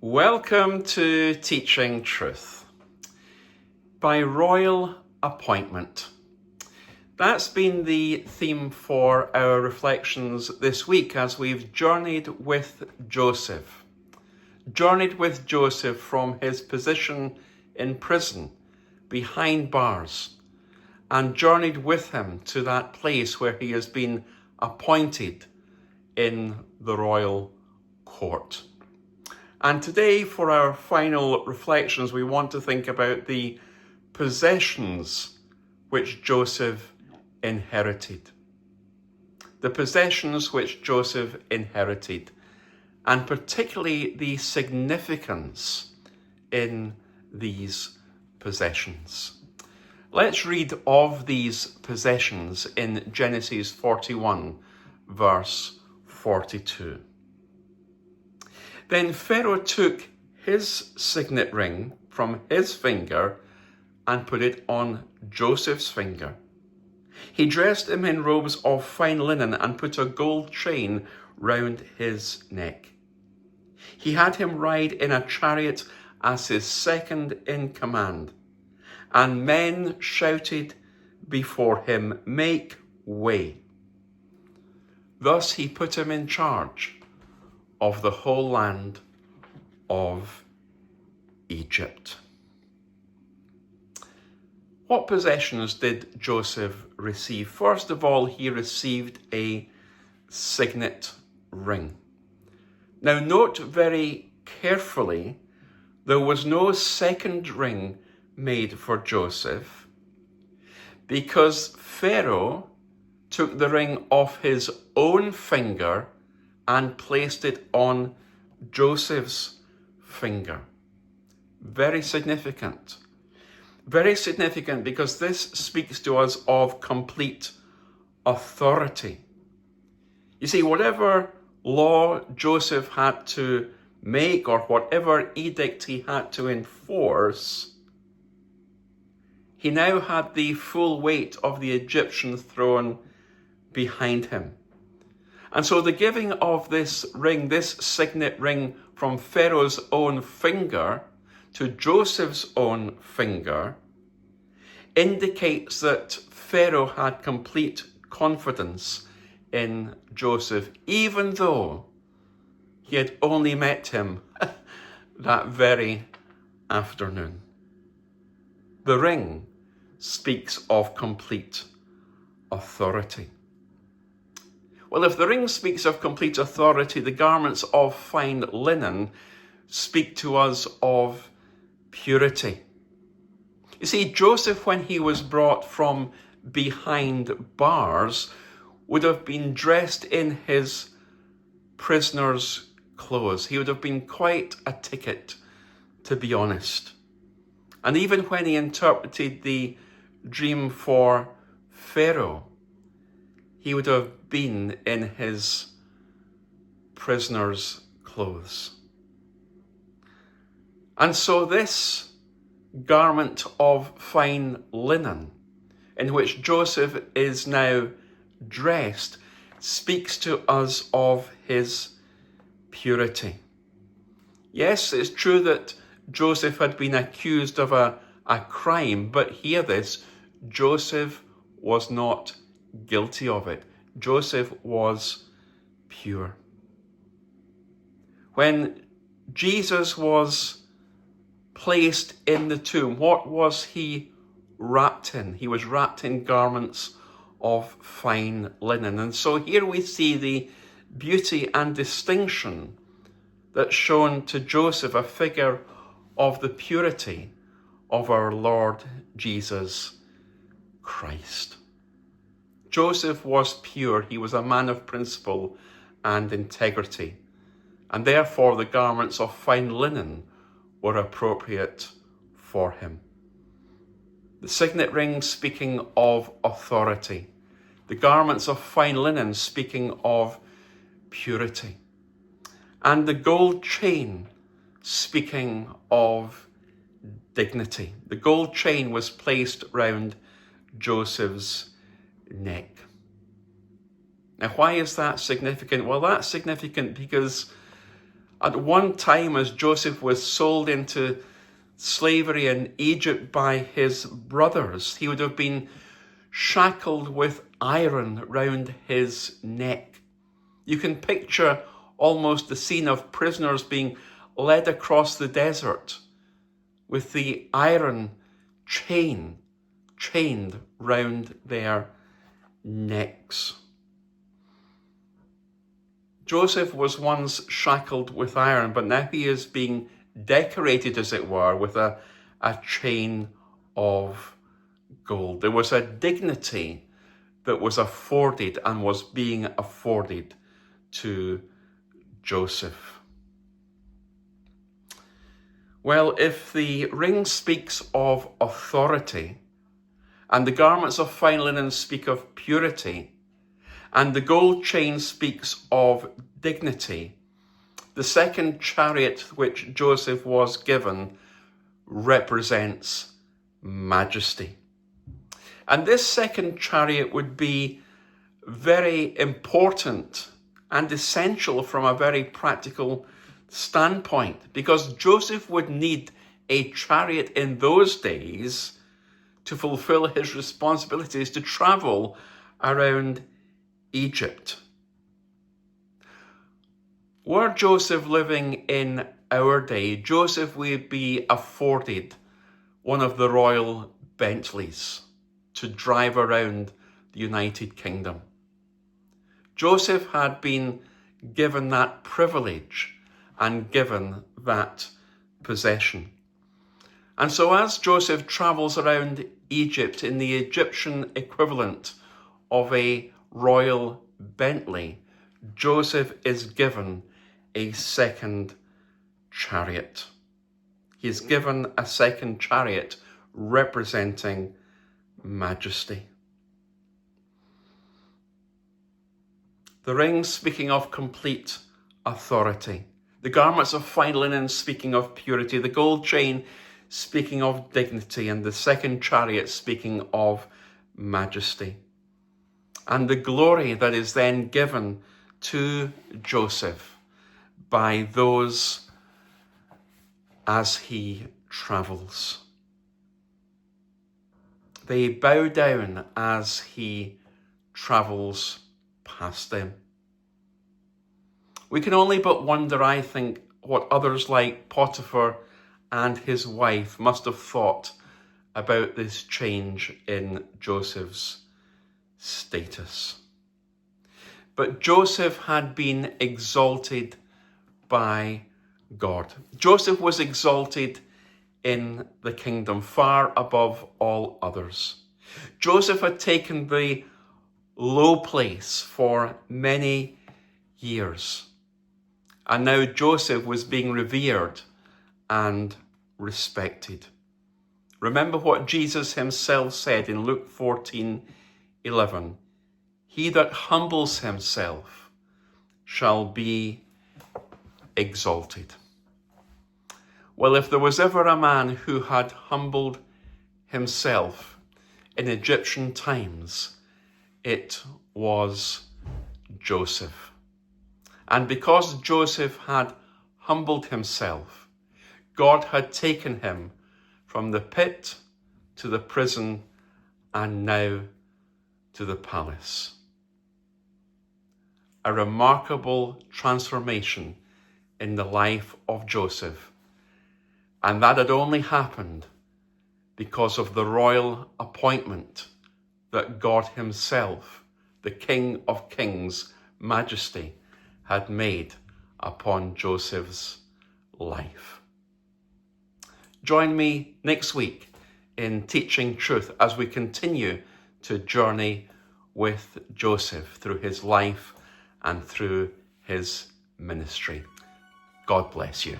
Welcome to Teaching Truth. By royal appointment. That's been the theme for our reflections this week as we've journeyed with Joseph. Journeyed with Joseph from his position in prison, behind bars, and journeyed with him to that place where he has been appointed in the royal court. And today, for our final reflections, we want to think about the possessions which Joseph inherited. The possessions which Joseph inherited, and particularly the significance in these possessions. Let's read of these possessions in Genesis 41, verse 42. Then Pharaoh took his signet ring from his finger and put it on Joseph's finger. He dressed him in robes of fine linen and put a gold chain round his neck. He had him ride in a chariot as his second in command, and men shouted before him, "Make way." Thus he put him in charge of the whole land of Egypt. What possessions did Joseph receive? First of all, he received a signet ring. Now note very carefully, there was no second ring made for Joseph because Pharaoh took the ring off his own finger and placed it on Joseph's finger. Very significant. Very significant because this speaks to us of complete authority. You see, whatever law Joseph had to make or whatever edict he had to enforce, he now had the full weight of the Egyptian throne behind him. And so the giving of this ring, this signet ring from Pharaoh's own finger to Joseph's own finger, indicates that Pharaoh had complete confidence in Joseph, even though he had only met him that very afternoon. The ring speaks of complete authority. Well, if the ring speaks of complete authority, the garments of fine linen speak to us of purity. You see, Joseph, when he was brought from behind bars, would have been dressed in his prisoner's clothes. He would have been quite a ticket, to be honest. And even when he interpreted the dream for Pharaoh, he would have been in his prisoner's clothes. And so this garment of fine linen in which Joseph is now dressed speaks to us of his purity. Yes, it's true that Joseph had been accused of a crime, but hear this, Joseph was not guilty of it. Joseph was pure. When Jesus was placed in the tomb, what was he wrapped in? He was wrapped in garments of fine linen. And so here we see the beauty and distinction that's shown to Joseph, a figure of the purity of our Lord Jesus Christ. Joseph was pure. He was a man of principle and integrity. And therefore the garments of fine linen were appropriate for him. The signet ring speaking of authority. The garments of fine linen speaking of purity. And the gold chain speaking of dignity. The gold chain was placed round Joseph's neck. Now, why is that significant? Well, that's significant because At one time, as Joseph was sold into slavery in Egypt by his brothers, he would have been shackled with iron round his neck. You can picture almost the scene of prisoners being led across the desert with the iron chained round their necks. Joseph was once shackled with iron, but now he is being decorated, as it were, with a chain of gold. There was a dignity that was afforded and was being afforded to Joseph. Well, if the ring speaks of authority, and the garments of fine linen speak of purity, and the gold chain speaks of dignity, the second chariot which Joseph was given represents majesty. And this second chariot would be very important and essential from a very practical standpoint, because Joseph would need a chariot in those days to fulfill his responsibilities to travel around Egypt. Were Joseph living in our day, Joseph would be afforded one of the royal Bentleys to drive around the United Kingdom. Joseph had been given that privilege and given that possession. And so as Joseph travels around Egypt in the Egyptian equivalent of a royal Bentley, Joseph is given a second chariot. He is given a second chariot representing majesty. The ring speaking of complete authority. The garments of fine linen speaking of purity. The gold chain speaking of dignity. And the second chariot speaking of majesty. And the glory that is then given to Joseph by those as he travels. They bow down as he travels past them. We can only but wonder, I think, what others like Potiphar and his wife must have thought about this change in Joseph's status. But Joseph had been exalted by God. Joseph was exalted in the kingdom far above all others. Joseph had taken the low place for many years. And now Joseph was being revered and respected. Remember what Jesus himself said in Luke 14:11. He that humbles himself shall be exalted. Well, if there was ever a man who had humbled himself in Egyptian times, it was Joseph. And because Joseph had humbled himself, God had taken him from the pit to the prison and now to the palace. A remarkable transformation in the life of Joseph. And that had only happened because of the royal appointment that God himself, the King of Kings, Majesty, had made upon Joseph's life. Join me next week in Teaching Truth as we continue to journey with Joseph through his life and through his ministry. God bless you.